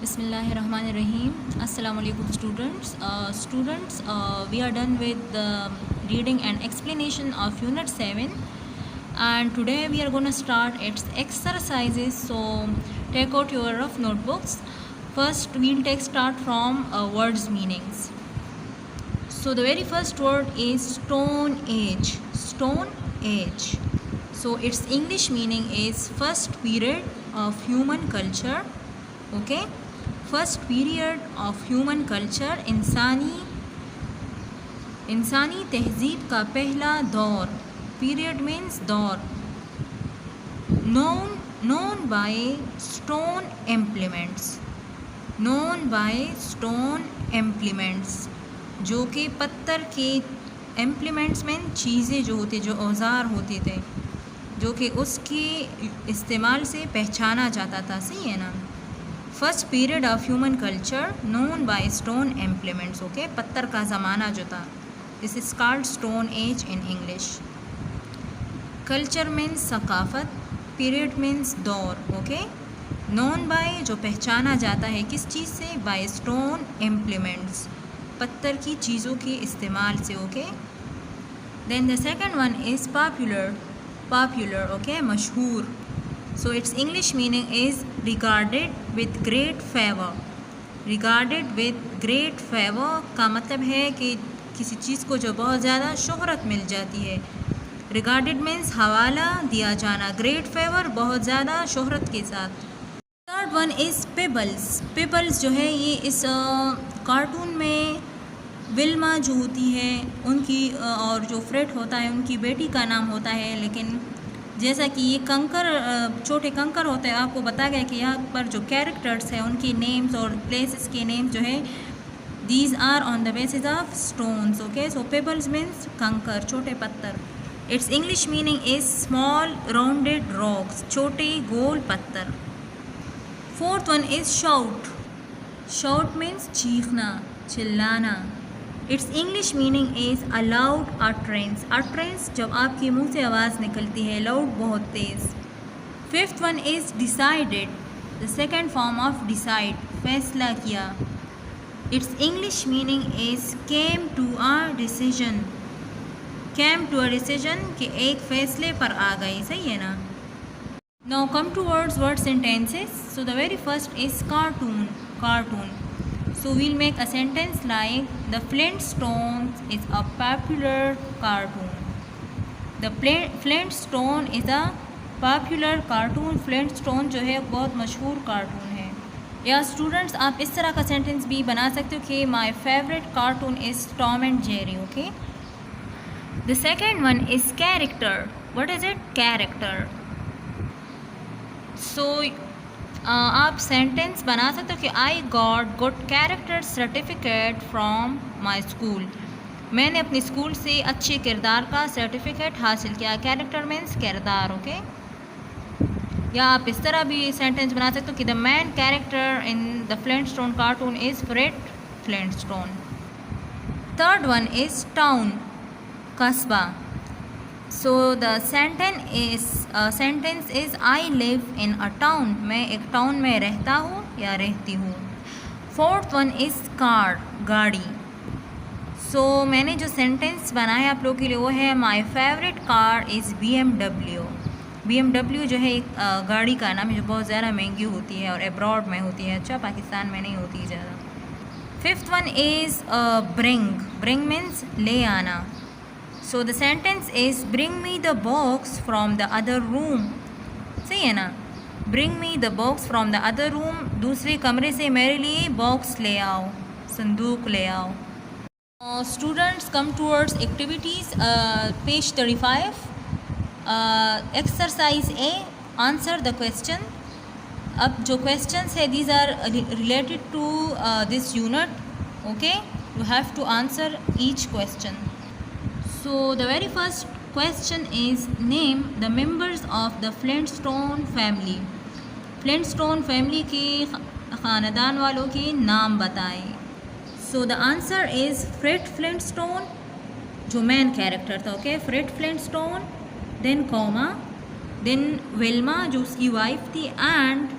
Bismillahirrahmanirrahim. Assalamu alaikum students. We are done with the reading and explanation of unit 7, and today we are going to start its exercises. So take out your rough notebooks. First we'll take start from words meanings. So the very first word is stone age. Stone age. So its English meaning is first period of human culture. Okay, first period of human culture, इंसानी तहज़ीब का पहला दौर. Period means दौर. Known by stone implements, जो कि पत्थर के इम्प्लीमेंट्स में चीज़ें जो होते, जो औज़ार होते थे, जो कि उसके इस्तेमाल से पहचाना जाता था. सही है ना. First period of human culture known by stone implements. Okay, पत्थर का ज़माना जो था, this is called stone age in English. Culture means सकाफ़त, पीरियड मीन्स दौर. ओके, नोन बाय जो पहचाना जाता है किस चीज़ से, बाय स्टोन इम्प्लीमेंट्स, पत्थर की चीज़ों के इस्तेमाल से. Okay, then the second one is popular. Okay, मशहूर. So its English meaning is regarded with great favor. Regarded with great favor का मतलब है कि किसी चीज़ को जो बहुत ज़्यादा शोहरत मिल जाती है. Regarded means हवाला दिया जाना, great favor बहुत ज़्यादा शोहरत के साथ. Third one is Pebbles. Pebbles जो है ये इस कार्टून में विल्मा जो होती है उनकी और जो फ्रेड होता है उनकी बेटी का नाम होता है. लेकिन जैसा कि ये कंकर, छोटे कंकर होते हैं, आपको बताया गया कि यहाँ पर जो कैरेक्टर्स हैं उनके नेम्स और प्लेसेस के नेम्स जो है, these are on the basis of stones. Okay, so pebbles means कंकर, छोटे पत्थर. Its English meaning is small rounded rocks, छोटे गोल पत्थर. Fourth one is shout means चीखना, चिल्लाना. Its English meaning is a loud utterance, जब आपके मुंह से आवाज़ निकलती है, लाउड बहुत तेज़. Fifth one is decided, the second form of decide, फैसला किया. Its English meaning is came to a decision कि एक फैसले पर आ गए. सही है ना. Now come to word sentences. So the very first is cartoon. So we'll make a sentence like the Flintstones is a popular cartoon. The Flintstone is a popular cartoon. Flintstone जो है बहुत मशहूर कार्टून है. या students आप इस तरह का सेंटेंस भी बना सकते हो कि my favorite cartoon is Tom and Jerry. Okay. The second one is character. What is it? Character. So आप सेंटेंस बना सकते हो कि I got good character certificate from my school. मैंने अपने स्कूल से अच्छे किरदार का सर्टिफिकेट हासिल किया. कैरेक्टर मीन्स किरदार. ओके, या आप इस तरह भी सेंटेंस बना सकते हो कि the main character in the Flintstone cartoon is Fred Flintstone. Third one is town, कस्बा. So the sentence is I live in a town, मैं एक टाउन में रहता हूँ या रहती हूँ. फोर्थ वन इज़ कार, गाड़ी. सो मैंने जो सेंटेंस बनाया आप लोगों के लिए वो है my favourite car is BMW. BMW जो है एक गाड़ी का नाम है जो बहुत ज़्यादा महंगी होती है और अब्रॉड में होती है. अच्छा, पाकिस्तान में नहीं होती ज़्यादा. Fifth one is bring means ले आना. So the sentence is bring me the box from the other room. सही है ना. Bring me the box from the other room, दूसरे कमरे से मेरे लिए बॉक्स ले आओ, संदूक ले आओ. Students come towards activities. Page 35. Exercise A, answer the question. अब जो questions है these are related to this unit. Okay, you have to answer each question. So the very first question is name the members of the Flintstone family. Flintstone family के ख़ानदान वालों के नाम बताएं. So the answer is Fred Flintstone, जो main character था. Okay, Fred Flintstone, then comma, then Velma जो उसकी वाइफ थी, and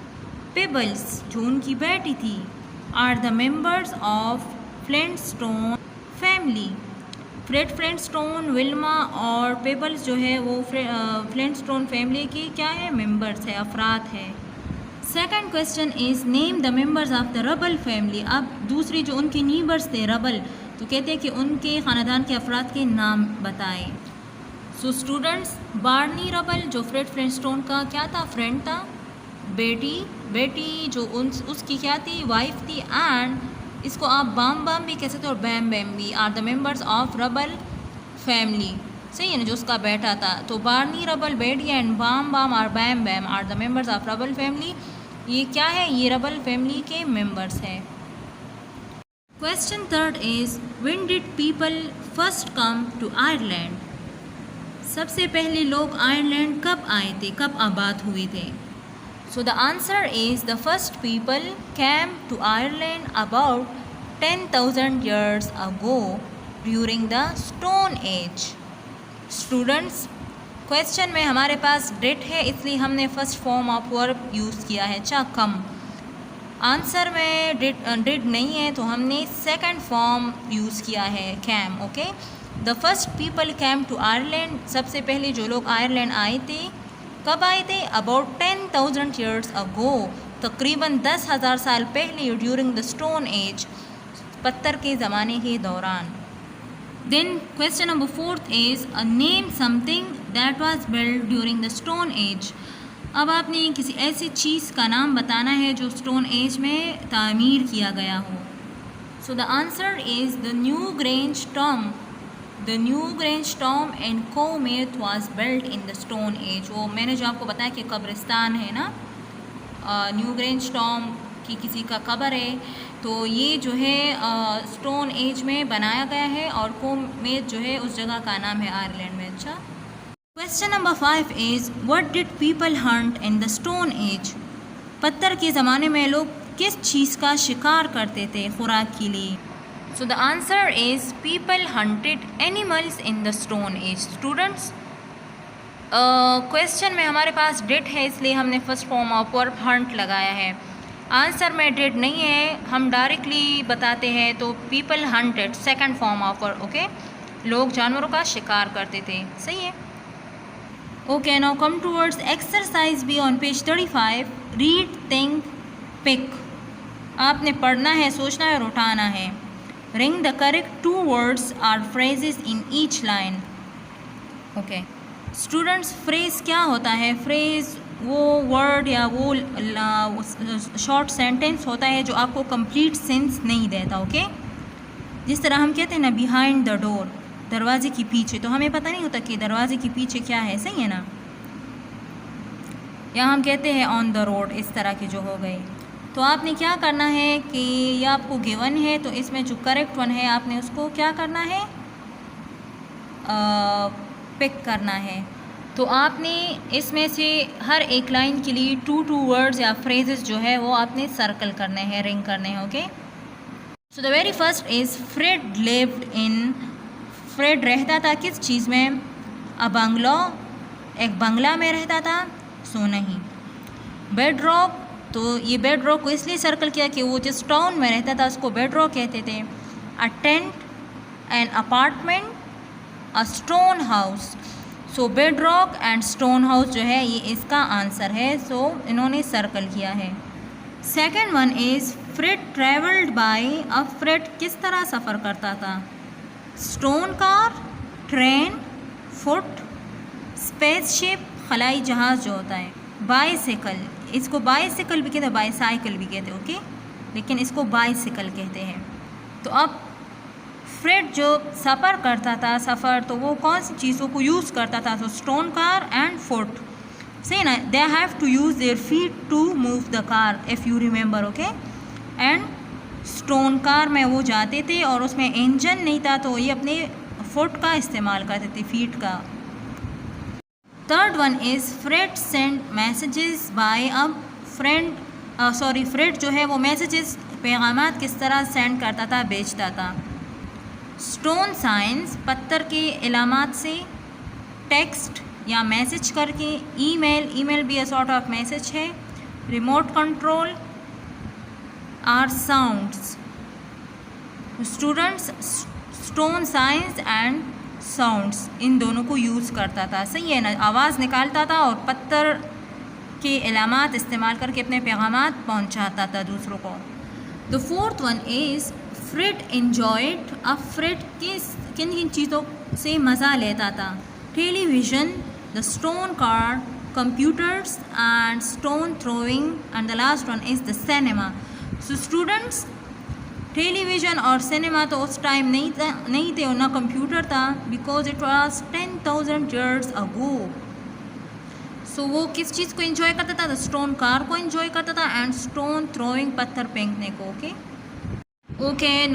पेबल्स जो उनकी बेटी थी, are the members of Flintstone family. Fred Flintstone, Wilma और पेबल्स जो है वो फ्लिंटस्टोन फैमिली की क्या है, मेंबर्स है, अफराद है। Second question is name the members of the Rubble family. अब दूसरी जो उनके नीबर्स थे रबल, तो कहते हैं कि उनके ख़ानदान के अफराद के नाम बताएं। सो स्टूडेंट्स, बार्नी रबल जो फ्रेड फ्लिंटस्टोन का क्या था, फ्रेंड था, बेटी जो उसकी क्या थी, वाइफ थी, एंड इसको आप बाम बाम भी कह सकते हो और बैम बैम भी, are the members of Rubble family. सही है ना, जो उसका बेटा था। तो Barney Rubble Betty and Bamm Bamm और Bamm Bamm are the members of Rubble family. ये क्या है, ये रबल फैमिली के मेंबर्स है। Question third is when did people first come to Ireland. सबसे पहले लोग आयरलैंड कब आए थे, कब आबाद हुए थे। So the answer is the first people came to Ireland about 10,000 years ago during the Stone Age. Students, question में हमारे पास डिड है इसलिए हमने first form of verb use किया है, चा कम। आंसर में डिड नहीं है तो हमने सेकंड फॉर्म यूज़ किया है, came. Okay, the first people came to Ireland, सबसे पहले जो लोग आयरलैंड आए थे, कब आए थे, अबाउट 10,000 ईयर्स अगो, तकरीबन 10,000 साल पहले, ड्यूरिंग द स्टोन एज, पत्थर के ज़माने के दौरान। Then question number fourth is a name something that was build during the stone age. अब आपने किसी ऐसी चीज़ का नाम बताना है जो स्टोन एज में तामीर किया गया हो। So the answer is the new grange Tom. The new Grange tomb in Comath was built in the Stone Age। वो मैंने जो आपको बताया कि कब्रिस्तान है ना, न्यू ग्रेंज टॉम की किसी का कब्र है, तो ये जो है स्टोन एज में बनाया गया है और कोमेथ जो है उस जगह का नाम है आयरलैंड में। अच्छा, question number 5 is what did people Hunt in the stone as. पत्थर के ज़माने में लोग किस चीज़ का शिकार करते थे खुराक के लिए। So the answer is people hunted animals in the stone age. Students, question में हमारे पास डिड है इसलिए हमने first form of verb Hunt लगाया है। आंसर में डिड नहीं है, हम डायरेक्टली बताते हैं तो people hunted, second form of verb. Okay, लोग जानवरों का शिकार करते थे। सही है। Okay, now come towards exercise B on page 35। Read, think, pick. आपने पढ़ना है, सोचना है और उठाना है। Ring the correct 2 words or phrases in each line. Okay. Students, phrase क्या होता है? phrase वो word या वो short sentence होता है जो आपको complete sense नहीं देता। ओके, जिस तरह हम कहते हैं ना behind the door, दरवाजे के पीछे, तो हमें पता नहीं होता कि दरवाजे के पीछे क्या है। सही है ना। या हम कहते हैं on the road, इस तरह की जो हो गई। तो आपने क्या करना है कि ये आपको गिवन है तो इसमें जो करेक्ट वन है आपने उसको क्या करना है, पिक करना है। तो आपने इसमें से हर एक लाइन के लिए 2 वर्ड्स या फ्रेजेस जो है वो आपने सर्कल करने हैं, रिंग करने हैं। Okay, so the very first is Fred lived in. Fred रहता था किस चीज़ में, अ बंगलो, एक बंगला में रहता था। सो नहीं। बेड रॉक, तो ये बेड रॉक को इसलिए सर्कल किया कि वो जिस टाउन में रहता था उसको बेड रॉक कहते थे। A tent, an apartment, a stone house. So bedrock and stone house जो है ये इसका आंसर है। सो इन्होंने सर्कल किया है। Second one is Fred travelled by. अब फ्रेड किस तरह सफ़र करता था, stone car, train, foot, spaceship, खलाई जहाज़ जो होता है, बाईसाइकिल, इसको बाईसाइकिल भी कहते हैं, बाईसाइकिल भी कहते हैं। ओके, लेकिन इसको बाईसाइकिल कहते हैं। तो अब फ्रेड जो सफ़र करता था, तो वो कौन सी चीज़ों को यूज़ करता था, तो स्टोन कार एंड फुट। सही ना, they have to use their feet to move the car, if you remember. Okay, and stone car में वो जाते थे और उसमें इंजन नहीं था तो ये अपने फुट का इस्तेमाल करते थे, फीट का। Third one is Fred send messages by a friend. Fred जो है वो मैसेजेस, पैगामात किस तरह सेंड करता था, भेजता था। स्टोन साइंस, पत्थर के इलामात से। टेक्स्ट या मैसेज करके। ईमेल भी अ सॉर्ट ऑफ मैसेज है। Remote control are sounds. Students stone science and sounds इन दोनों को यूज़ करता था, सही है ना, आवाज़ निकालता था और पत्थर के इलामात इस्तेमाल करके अपने पैगामात पहुंचाता था दूसरों को। The fourth one is Fred enjoyed. अब फ्रेड किन किन चीज़ों से मज़ा लेता था? Television, the stone car, computers and stone throwing, and the last one is the cinema. So students, television और सिनेमा तो उस टाइम नहीं थे और ना कंप्यूटर था, because it was 10,000 years ago. सो वो किस चीज़ को एंजॉय करता था? द स्टोन कार को एंजॉय करता था एंड स्टोन थ्रोइंग, पत्थर फेंकने को। ओके।